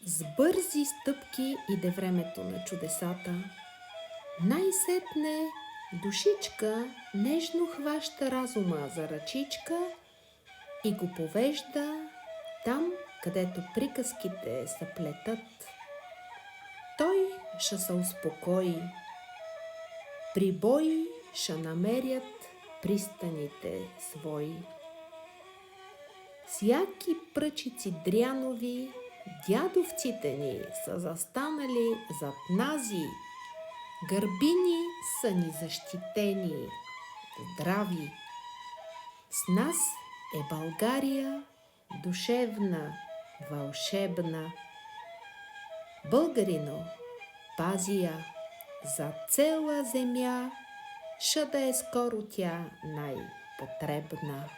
С бързи стъпки иде времето на чудесата. Най-сетне душичка нежно хваща разума за ръчичка и го повежда там, където приказките се плетат. Той ще се успокои. Прибои ще намерят пристаните свои. С яки пръчици дрянови дядовците ни са застанали зад нази, гърбини са ни защитени, здрави. С нас е България душевна, вълшебна. Българино, пази я, за цела земя, ще да е скоро тя най-потребна.